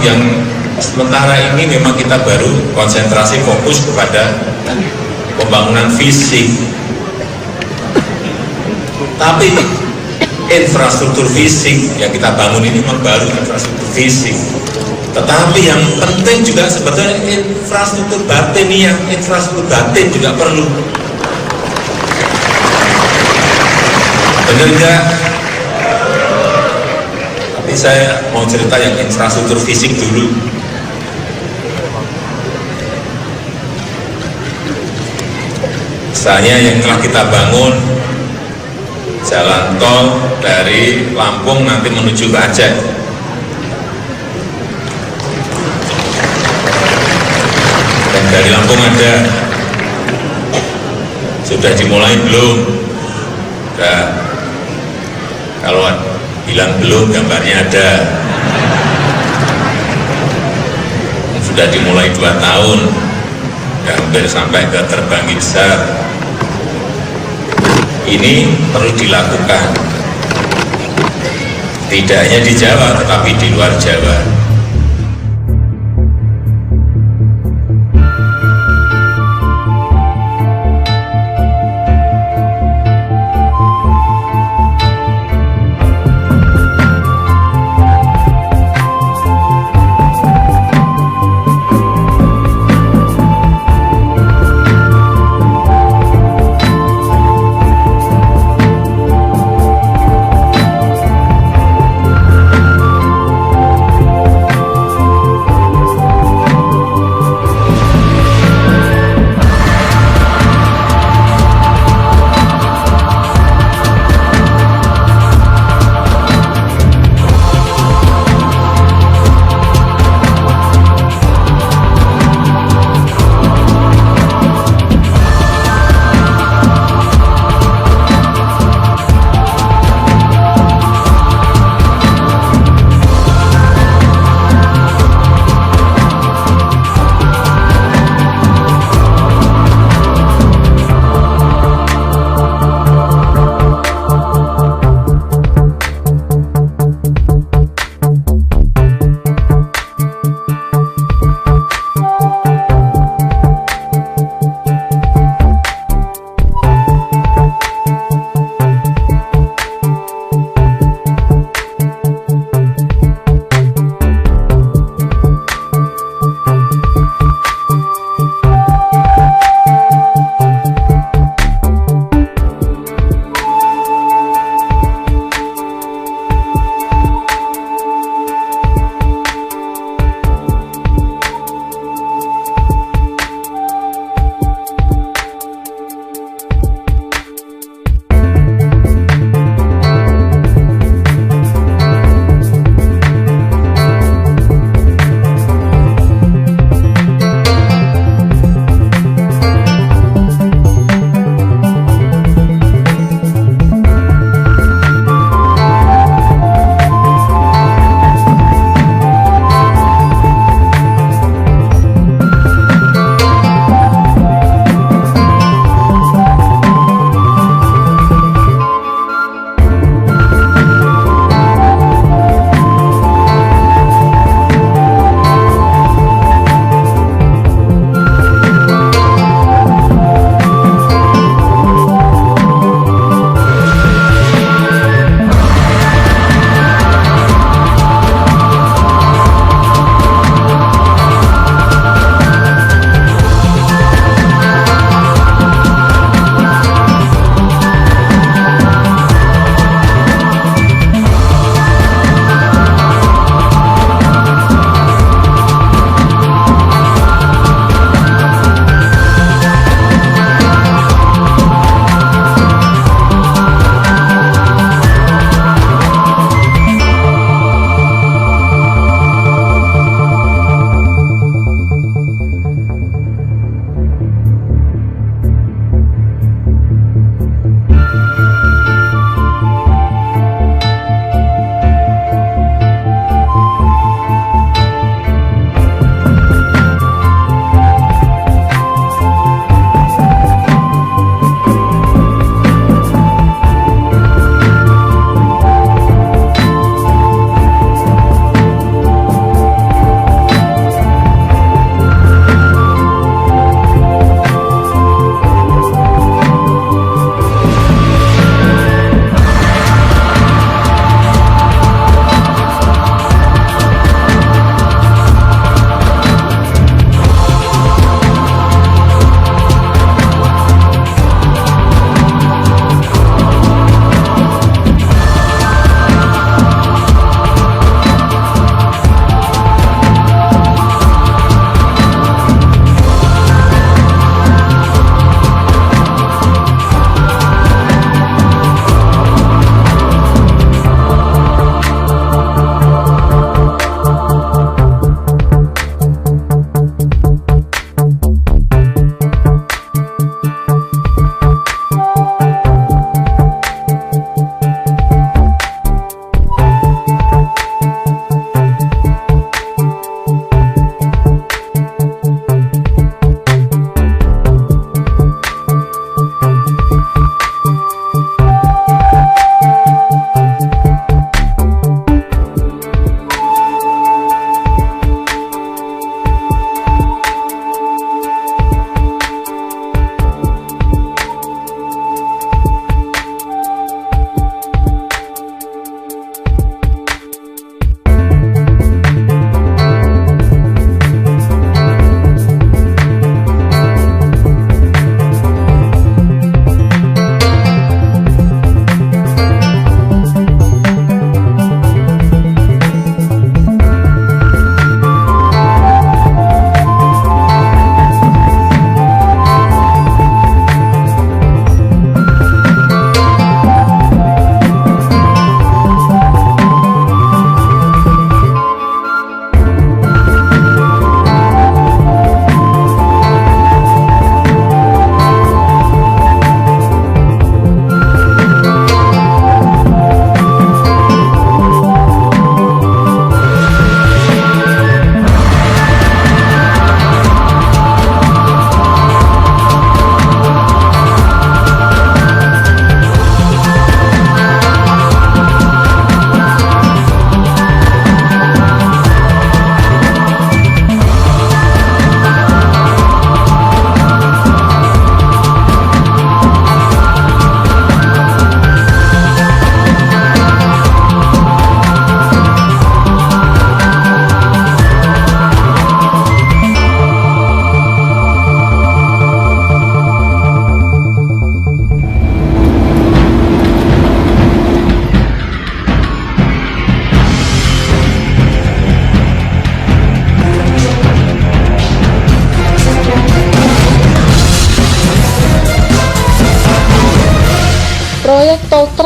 Yang sementara ini memang kita baru konsentrasi fokus kepada pembangunan fisik, tapi infrastruktur fisik yang kita bangun ini memang baru infrastruktur fisik. Tetapi yang penting juga sebetulnya infrastruktur batin, yang infrastruktur batin juga perlu. Benar enggak? Tapi saya mau cerita yang infrastruktur fisik dulu. Misalnya yang telah kita bangun jalan tol dari Lampung nanti menuju ke Aceh. Dan dari Lampung ada, sudah dimulai belum? Sudah. Kalau bilang belum, gambarnya ada. Sudah dimulai 2 tahun, hampir sampai ke Terbanggi Besar. Ini perlu dilakukan, tidak hanya di Jawa, tetapi di luar Jawa.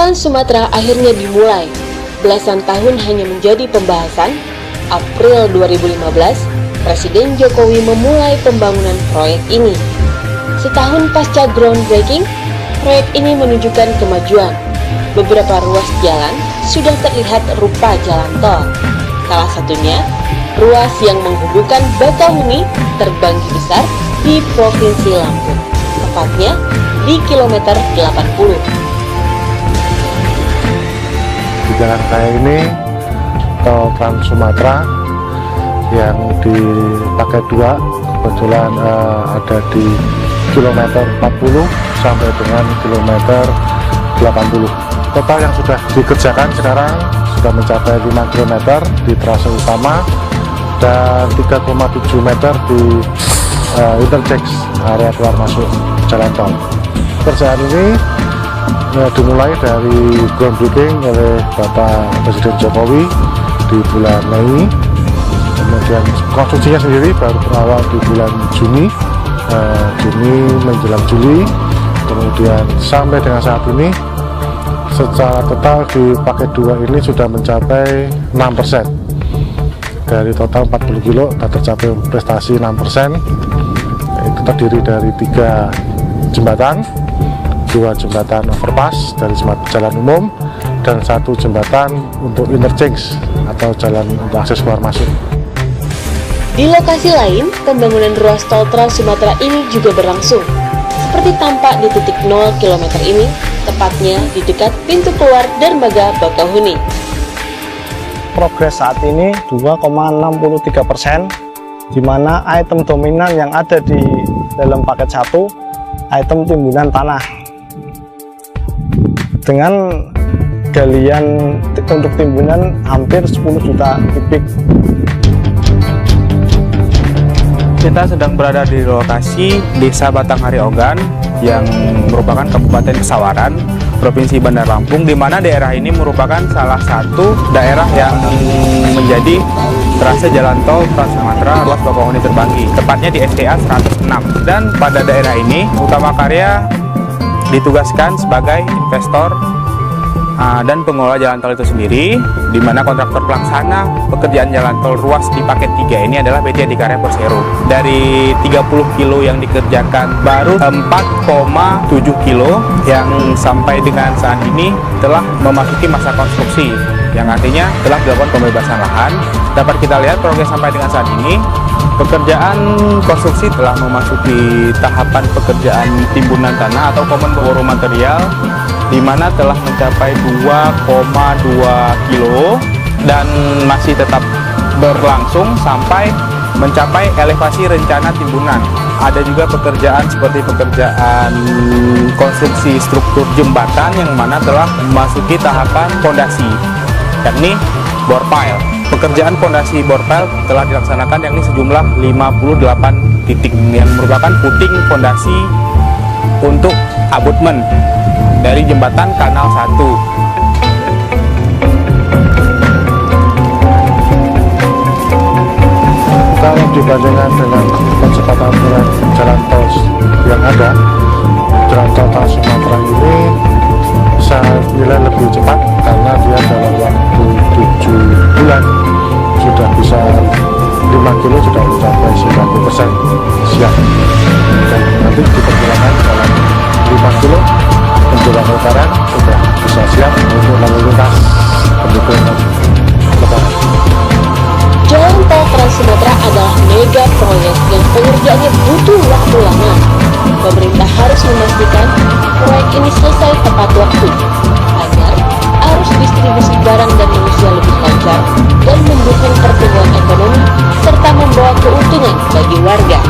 Trans Sumatera akhirnya dimulai. Belasan tahun hanya menjadi pembahasan. April 2015, Presiden Jokowi memulai pembangunan proyek ini. Setahun pasca groundbreaking, proyek ini menunjukkan kemajuan. Beberapa ruas jalan sudah terlihat rupa jalan tol. Salah satunya, ruas yang menghubungkan Bakauheni Terbanggi Besar di Provinsi Lampung, tepatnya di kilometer 80. Di jalan raya ini, tol Trans Sumatera yang dipakai dua, kebetulan ada di kilometer 40 sampai dengan kilometer 80. Total yang sudah dikerjakan sekarang sudah mencapai 5 km di trase utama dan 3,7 meter di interchange area keluar masuk jalan tol. Pekerjaan ini dimulai dari groundbreaking oleh Bapak Presiden Jokowi di bulan Mei, kemudian konstruksinya sendiri baru berawal di bulan Juni menjelang Juli, kemudian sampai dengan saat ini secara total di paket 2 ini sudah mencapai 6%. Dari total 40 kilo sudah tercapai prestasi 6%. Itu terdiri dari 3 jembatan, 2 jembatan overpass dari jalan umum, dan 1 jembatan untuk interchange atau jalan untuk akses keluar masuk. Di lokasi lain, pembangunan ruas tol Trans Sumatera ini juga berlangsung. Seperti tampak di titik 0 km ini, tepatnya di dekat pintu keluar dermaga Bakauheni. Progres saat ini 2,63%, di mana item dominan yang ada di dalam paket 1, item timbunan tanah. Dengan galian untuk timbunan hampir 10 juta kubik. Kita sedang berada di lokasi Desa Batanghari Ogan yang merupakan Kabupaten Kesawaran, Provinsi Bandar Lampung, di mana daerah ini merupakan salah satu daerah yang menjadi trase jalan tol Trans Sumatera ruas Bakauheni Terbanggi, tepatnya di STA 106. Dan pada daerah ini, Utama Karya ditugaskan sebagai investor dan pengelola jalan tol itu sendiri, di mana kontraktor pelaksana pekerjaan jalan tol ruas di paket 3 ini adalah PT Adikarya Persero. Dari 30 kilo yang dikerjakan, baru 4,7 kilo yang sampai dengan saat ini telah memasuki masa konstruksi, yang artinya telah dilakukan pembebasan lahan. Dapat kita lihat progres sampai dengan saat ini, pekerjaan konstruksi telah memasuki tahapan pekerjaan timbunan tanah atau common boro material, di mana telah mencapai 2,2 kilo dan masih tetap berlangsung sampai mencapai elevasi rencana timbunan. Ada juga pekerjaan seperti pekerjaan konstruksi struktur jembatan yang mana telah memasuki tahapan fondasi, yakni bor pile. Pekerjaan fondasi bor pile telah dilaksanakan yakni sejumlah 58 titik yang merupakan footing fondasi untuk abutmen dari jembatan Kanal 1. Kalau dibandingkan dengan kecepatan jalan tol yang ada, jalan tol Trans Sumatera ini saya nilai lebih cepat karena dia dalam waktu 7 bulan sudah bisa 5 kilo sudah mencapai 90% siap, dan nanti diperkirakan dalam 5 kilo menjelang lebaran sudah bisa siap untuk lalu lintas pendukung lebaran. Jalan tol Trans Sumatera adalah mega proyek yang pengerjaannya butuh waktu lama. Pemerintah harus memastikan proyek ini selesai tepat waktu, agar arus distribusi barang dan manusia lebih lancar dan mendukung pertumbuhan ekonomi serta membawa keuntungan bagi warga.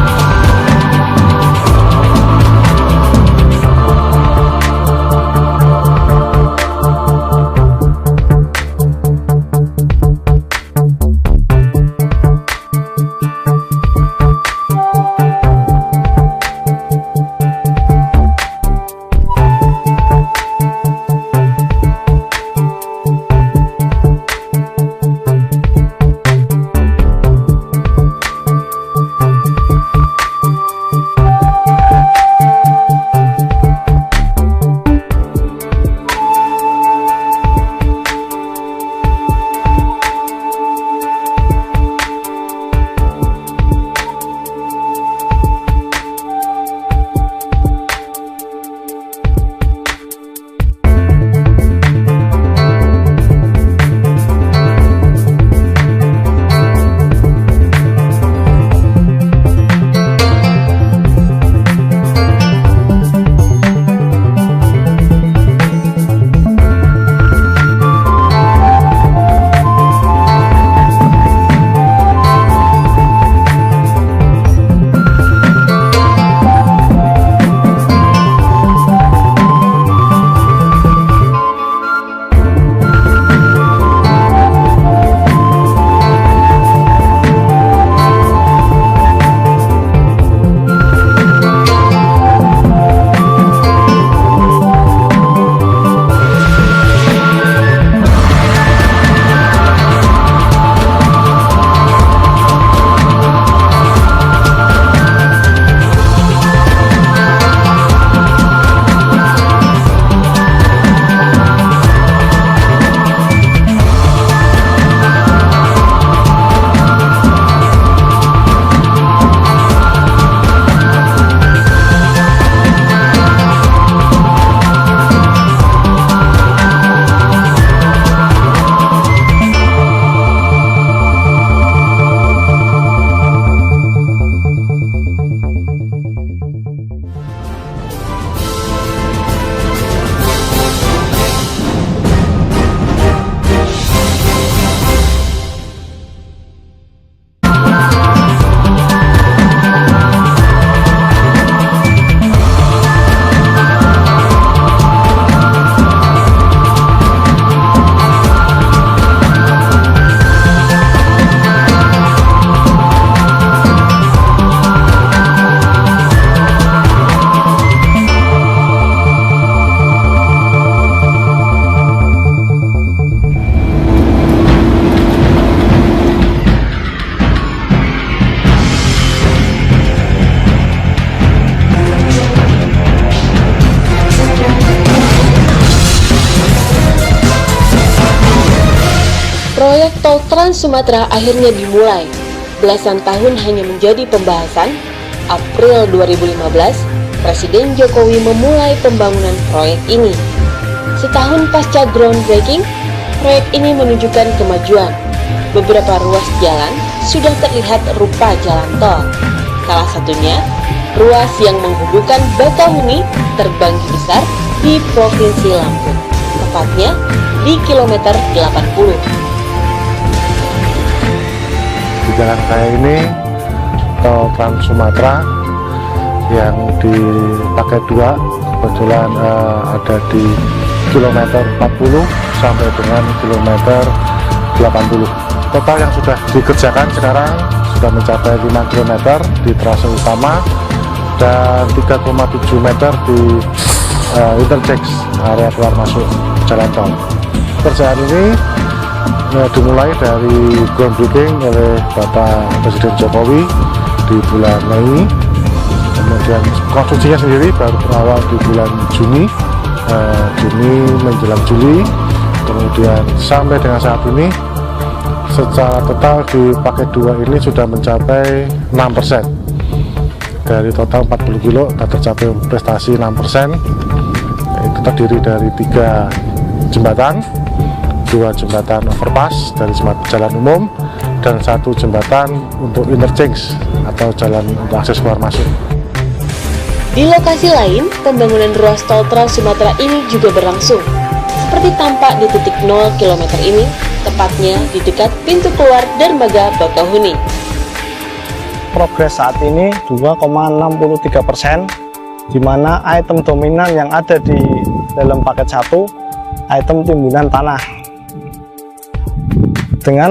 tol Trans Sumatera akhirnya dimulai. Belasan tahun hanya menjadi pembahasan. April 2015, Presiden Jokowi memulai pembangunan proyek ini. Setahun pasca groundbreaking, proyek ini menunjukkan kemajuan. Beberapa ruas jalan sudah terlihat rupa jalan tol. Salah satunya, ruas yang menghubungkan Bakauheni Terbanggi Besar di Provinsi Lampung, tepatnya di kilometer 80. Di jalan raya ini tol Trans Sumatera yang dipakai dua, kebetulan ada di kilometer 40 sampai dengan kilometer 80. Total yang sudah dikerjakan sekarang sudah mencapai 5 km di trase utama dan 3,7 meter di interchange area keluar masuk jalan tol. Pekerjaan ini dimulai dari groundbreaking oleh Bapak Presiden Jokowi di bulan Mei, kemudian konstruksinya sendiri baru berawal di bulan Juni menjelang Juli, kemudian sampai dengan saat ini secara total di paket 2 ini sudah mencapai 6%. Dari total 40 kilo tercapai prestasi 6%. Itu terdiri dari 3 jembatan, 2 jembatan overpass dari jalan umum, dan 1 jembatan untuk interchange atau jalan untuk akses keluar masuk. Di lokasi lain, pembangunan ruas tol Trans Sumatera ini juga berlangsung. Seperti tampak di titik 0 km ini, tepatnya di dekat pintu keluar dermaga Bakauheni. Progres saat ini 2,63%, di mana item dominan yang ada di dalam paket 1, item timbunan tanah. Dengan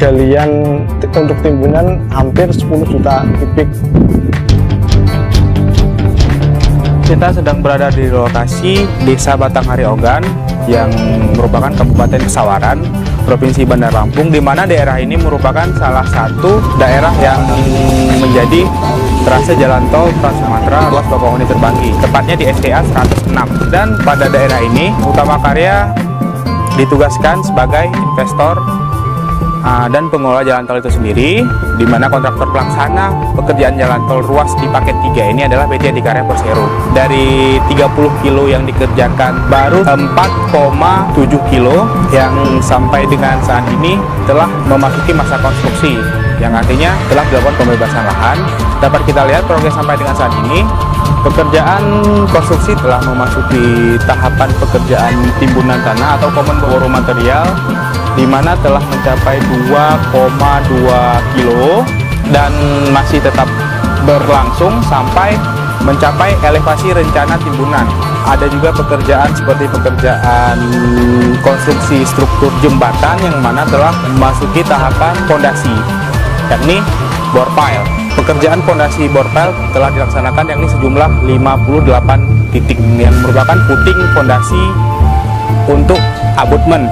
galian untuk timbunan hampir 10 juta kubik. Kita sedang berada di lokasi Desa Batanghari Ogan yang merupakan Kabupaten Kesawaran, Provinsi Bandar Lampung, di mana daerah ini merupakan salah satu daerah yang menjadi trase jalan tol Trans Sumatera ruas Bakauheni Terbanggi, tepatnya di STA 106. Dan pada daerah ini, Utama Karya ditugaskan sebagai investor dan pengelola jalan tol itu sendiri, di mana kontraktor pelaksana pekerjaan jalan tol ruas di paket 3 ini adalah PT Adikarya Persero. Dari 30 kilo yang dikerjakan, baru 4,7 kilo yang sampai dengan saat ini telah memasuki masa konstruksi, yang artinya telah dilakukan pembebasan lahan. Dapat kita lihat progres sampai dengan saat ini, pekerjaan konstruksi telah memasuki tahapan pekerjaan timbunan tanah atau common bore material, di mana telah mencapai 2,2 kilo dan masih tetap berlangsung sampai mencapai elevasi rencana timbunan. Ada juga pekerjaan seperti pekerjaan konstruksi struktur jembatan yang mana telah memasuki tahapan fondasi, yakni bore pile. Pekerjaan fondasi bore pile telah dilaksanakan yakni sejumlah 58 titik yang merupakan footing fondasi untuk abutmen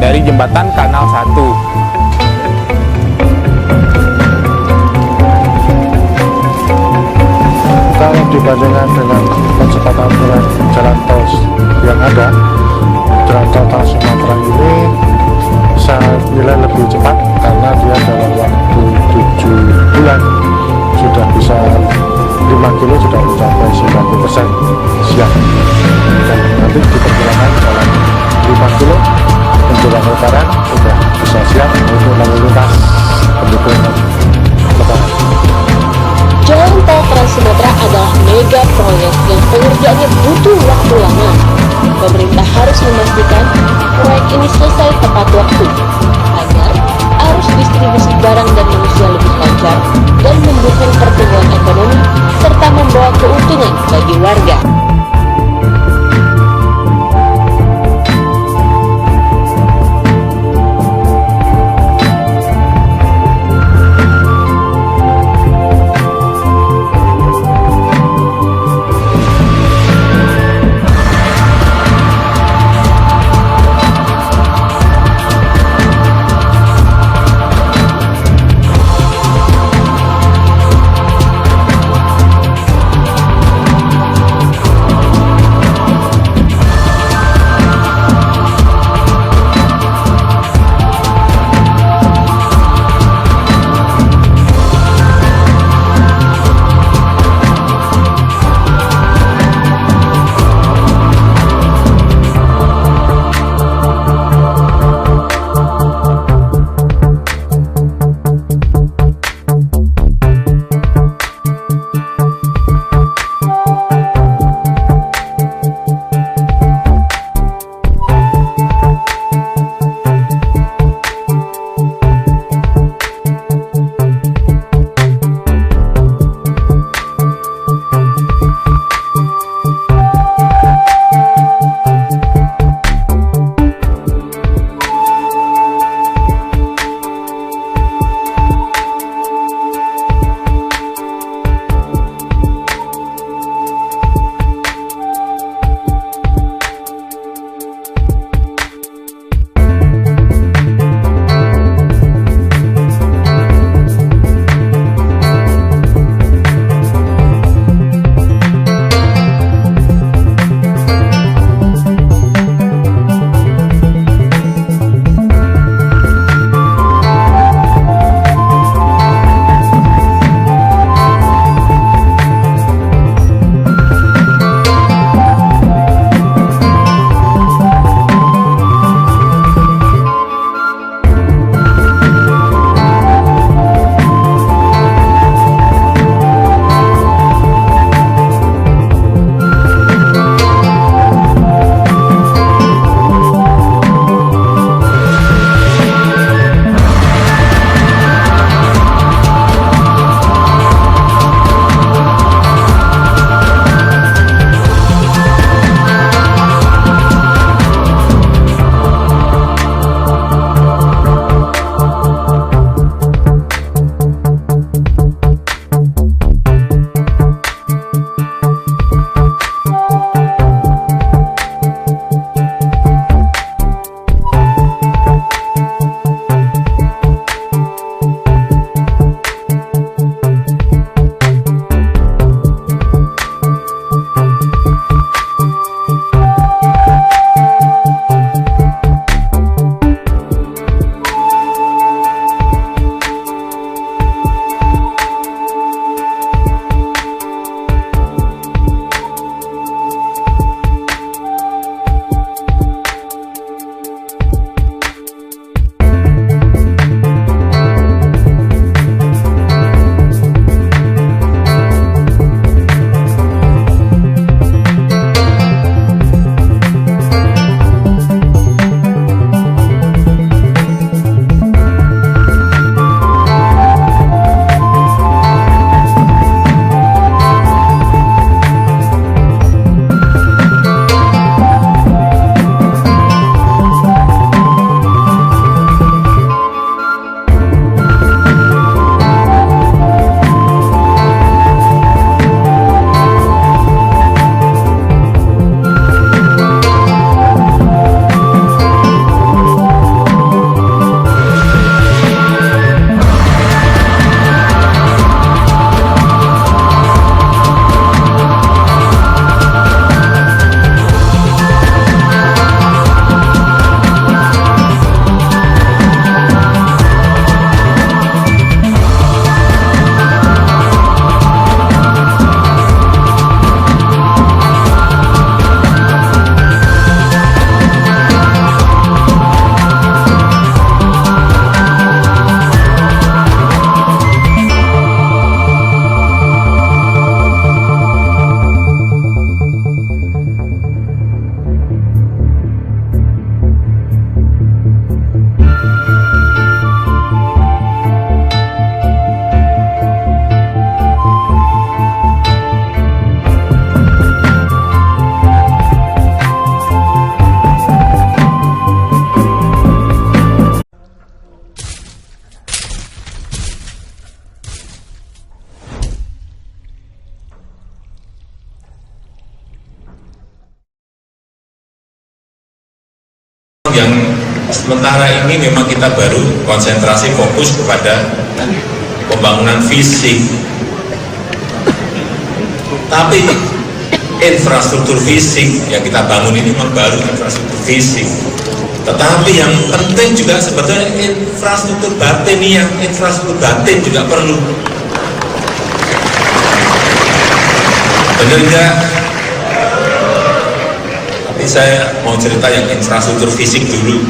dari jembatan Kanal 1. Kalau dibandingkan dengan kecepatan jalan tol yang ada, jalan tol Trans Sumatera ini saya nilai lebih cepat karena dia dalam waktu 7 bulan sudah bisa 5 kilo sudah mencapai 90% siap, dan nanti diperkirakan dalam 5 kilo menjelang lebaran sudah bisa siap untuk lalu lintas pendukung lebaran. Jalan tol Trans Sumatera adalah mega proyek yang pengerjaannya butuh waktu lama. Pemerintah harus memastikan proyek ini selesai tepat waktu agar arus distribusi barang dan manusia lebih lancar dan mendukung pertumbuhan ekonomi serta membawa keuntungan bagi warga. sementara ini memang kita baru konsentrasi fokus kepada pembangunan fisik. Tapi infrastruktur fisik yang kita bangun ini memang baru infrastruktur fisik. Tetapi yang penting juga sebetulnya infrastruktur batiniah, infrastruktur batin juga perlu. Benar enggak? Tapi saya mau cerita yang infrastruktur fisik dulu.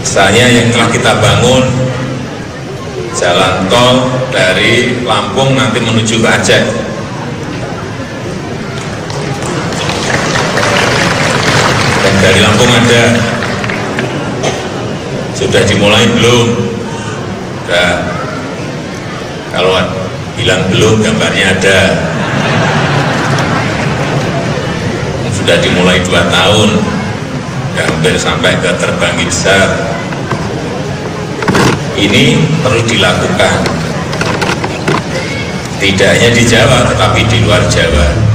Misalnya yang telah kita bangun jalan tol dari Lampung nanti menuju ke Aceh. Dan dari Lampung ada, sudah dimulai belum? Sudah. Kalau bilang belum, gambarnya ada. Sudah dimulai 2 tahun, hampir sampai ke Terbanggi Besar. Ini perlu dilakukan, tidak hanya di Jawa, tetapi di luar Jawa.